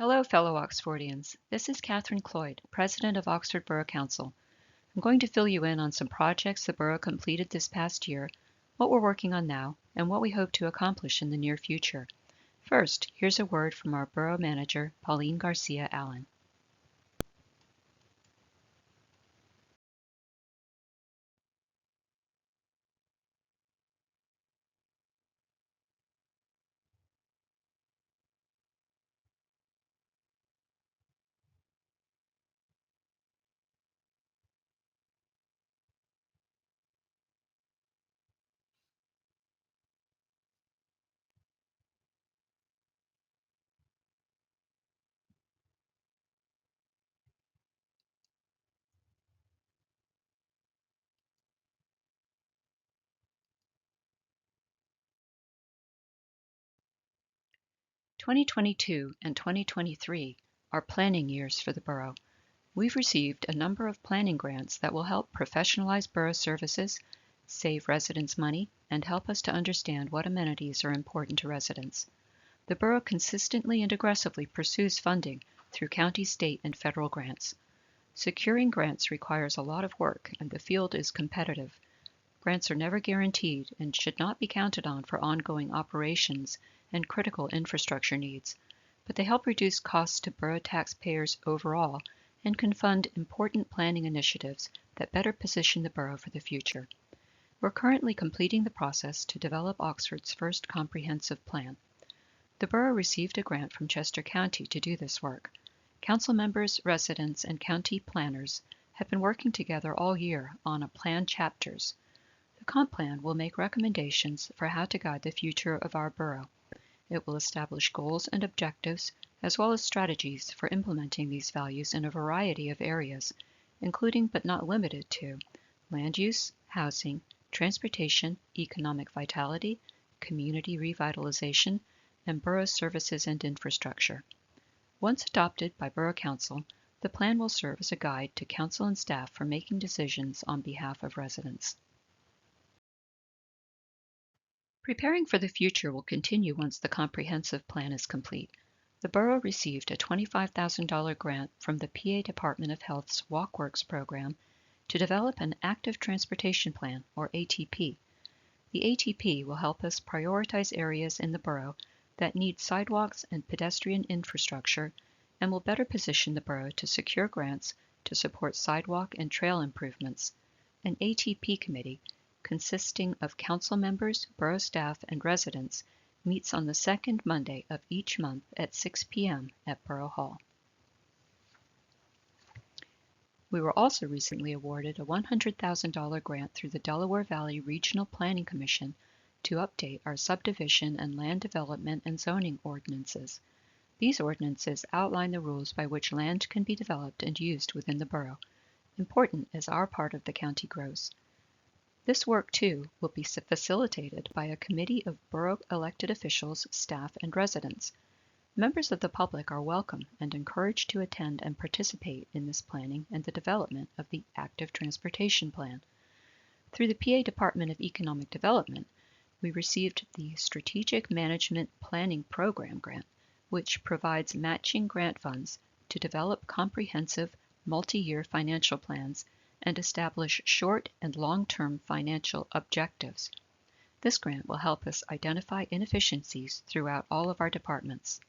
Hello, fellow Oxfordians. This is Catherine Cloyd, President of Oxford Borough Council. I'm going to fill you in on some projects the Borough completed this past year, what we're working on now, and what we hope to accomplish in the near future. First, here's a word from our Borough Manager, Pauline Garcia Allen. 2022 and 2023 are planning years for the Borough. We've received a number of planning grants that will help professionalize Borough services, save residents money, and help us to understand what amenities are important to residents. The Borough consistently and aggressively pursues funding through county, state, and federal grants. Securing grants requires a lot of work, and the field is competitive. Grants are never guaranteed and should not be counted on for ongoing operations and critical infrastructure needs, but they help reduce costs to Borough taxpayers overall and can fund important planning initiatives that better position the Borough for the future. We're currently completing the process to develop Oxford's first comprehensive plan. The Borough received a grant from Chester County to do this work. Council members, residents, and county planners have been working together all year on a plan chapters. The comp plan will make recommendations for how to guide the future of our borough. It will establish goals and objectives, as well as strategies for implementing these values in a variety of areas, including but not limited to land use, housing, transportation, economic vitality, community revitalization, and borough services and infrastructure. Once adopted by Borough Council, the plan will serve as a guide to council and staff for making decisions on behalf of residents. Preparing for the future will continue once the comprehensive plan is complete. The Borough received a $25,000 grant from the PA Department of Health's WalkWorks program to develop an active transportation plan, or ATP. The ATP will help us prioritize areas in the borough that need sidewalks and pedestrian infrastructure and will better position the borough to secure grants to support sidewalk and trail improvements. An ATP committee, consisting of council members, borough staff, and residents, meets on the second Monday of each month at 6 p.m. at Borough Hall. We were also recently awarded a $100,000 grant through the Delaware Valley Regional Planning Commission to update our subdivision and land development and zoning ordinances. These ordinances outline the rules by which land can be developed and used within the borough, important as our part of the county grows. This work, too, will be facilitated by a committee of borough elected officials, staff, and residents. Members of the public are welcome and encouraged to attend and participate in this planning and the development of the active transportation plan. Through the PA Department of Economic Development, we received the Strategic Management Planning Program grant, which provides matching grant funds to develop comprehensive multi-year financial plans and establish short and long-term financial objectives. This grant will help us identify inefficiencies throughout all of our departments.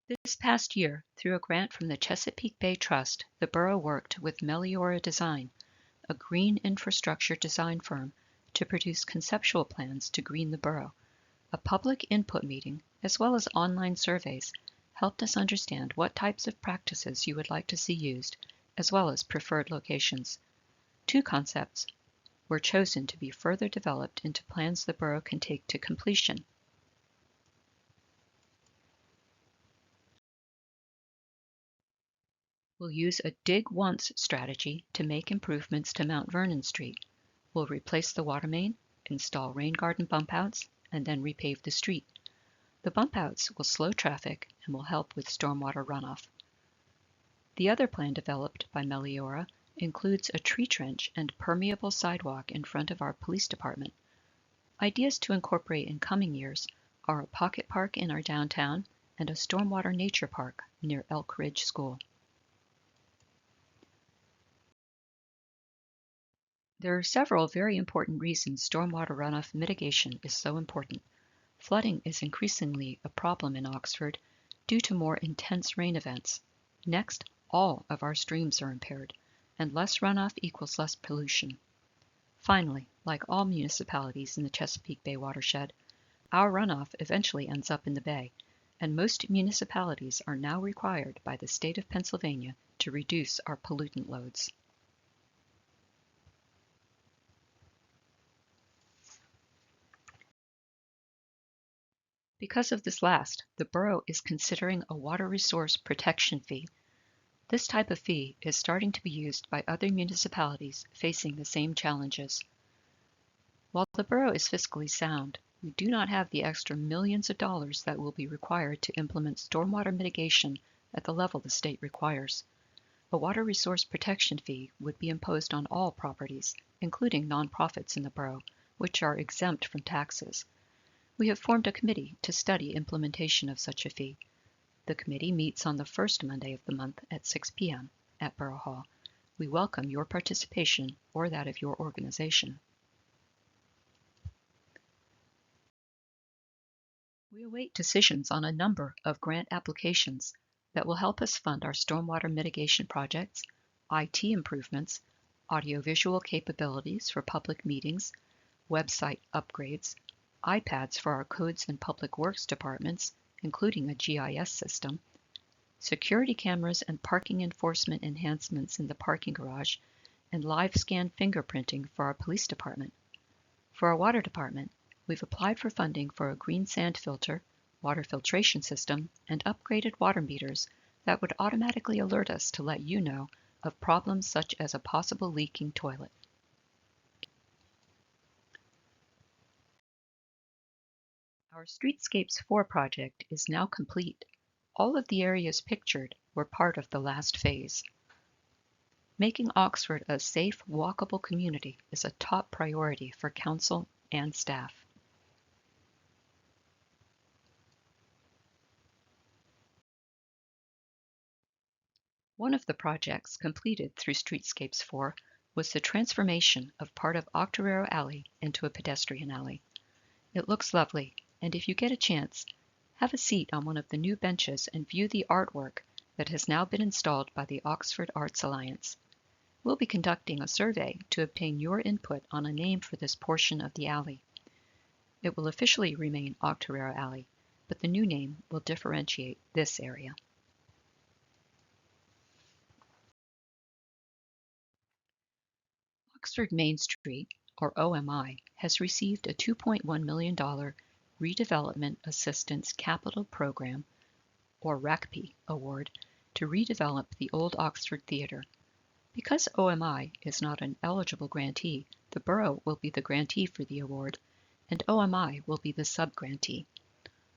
This past year, through a grant from the Chesapeake Bay Trust, the Borough worked with Meliora Design, a green infrastructure design firm, to produce conceptual plans to green the borough. A public input meeting, as well as online surveys, helped us understand what types of practices you would like to see used, as well as preferred locations. 2 concepts were chosen to be further developed into plans the borough can take to completion. We'll use a dig once strategy to make improvements to Mount Vernon Street. We'll replace the water main, install rain garden bump outs, and then repave the street. The bump outs will slow traffic and will help with stormwater runoff. The other plan developed by Meliora includes a tree trench and permeable sidewalk in front of our police department. Ideas to incorporate in coming years are a pocket park in our downtown and a stormwater nature park near Elk Ridge School. There are several very important reasons stormwater runoff mitigation is so important. Flooding is increasingly a problem in Oxford due to more intense rain events. Next, all of our streams are impaired, and less runoff equals less pollution. Finally, like all municipalities in the Chesapeake Bay watershed, our runoff eventually ends up in the bay, and most municipalities are now required by the state of Pennsylvania to reduce our pollutant loads. Because of this last, the borough is considering a water resource protection fee. This type of fee is starting to be used by other municipalities facing the same challenges. While the borough is fiscally sound, we do not have the extra millions of dollars that will be required to implement stormwater mitigation at the level the state requires. A water resource protection fee would be imposed on all properties, including nonprofits in the borough, which are exempt from taxes. We have formed a committee to study implementation of such a fee. The committee meets on the first Monday of the month at 6 p.m. at Borough Hall. We welcome your participation or that of your organization. We await decisions on a number of grant applications that will help us fund our stormwater mitigation projects, IT improvements, audiovisual capabilities for public meetings, website upgrades, iPads for our codes and public works departments, including a GIS system, security cameras and parking enforcement enhancements in the parking garage, and live scan fingerprinting for our police department. For our water department, we've applied for funding for a green sand filter, water filtration system, and upgraded water meters that would automatically alert us to let you know of problems such as a possible leaking toilet. Our Streetscapes 4 project is now complete. All of the areas pictured were part of the last phase. Making Oxford a safe, walkable community is a top priority for council and staff. One of the projects completed through Streetscapes 4 was the transformation of part of Octoraro Alley into a pedestrian alley. It looks lovely, and if you get a chance, have a seat on one of the new benches and view the artwork that has now been installed by the Oxford Arts Alliance. We'll be conducting a survey to obtain your input on a name for this portion of the alley. It will officially remain Octoraro Alley, but the new name will differentiate this area. Oxford Main Street, or OMI, has received a $2.1 million Redevelopment Assistance Capital Program, or RACP, award to redevelop the old Oxford Theatre. Because OMI is not an eligible grantee, the borough will be the grantee for the award, and OMI will be the sub-grantee.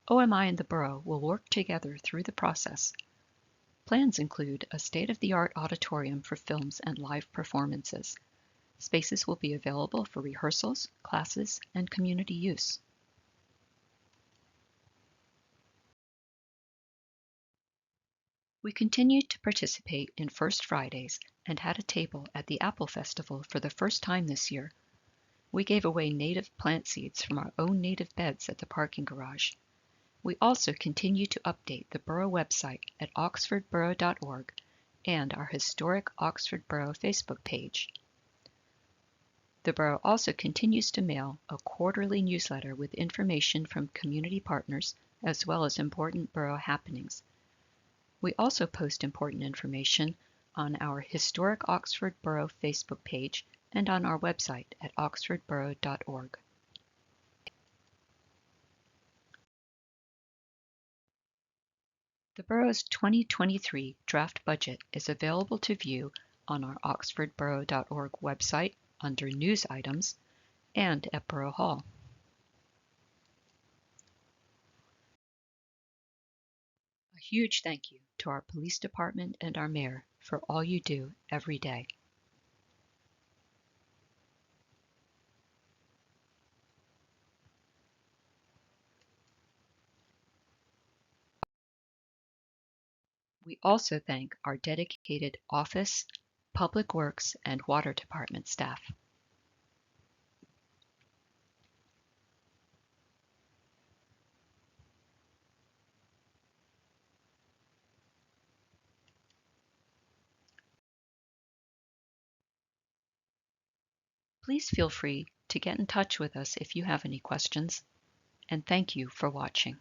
OMI and the borough will work together through the process. Plans include a state-of-the-art auditorium for films and live performances. Spaces will be available for rehearsals, classes, and community use. We continued to participate in First Fridays and had a table at the Apple Festival for the first time this year. We gave away native plant seeds from our own native beds at the parking garage. We also continue to update the borough website at oxfordborough.org and our historic Oxford Borough Facebook page. The borough also continues to mail a quarterly newsletter with information from community partners as well as important borough happenings. We also post important information on our historic Oxford Borough Facebook page and on our website at oxfordborough.org. The borough's 2023 draft budget is available to view on our oxfordborough.org website under News Items and at Borough Hall. A huge thank you to our police department and our mayor for all you do every day. We also thank our dedicated office, public works, and water department staff. Please feel free to get in touch with us if you have any questions, and thank you for watching.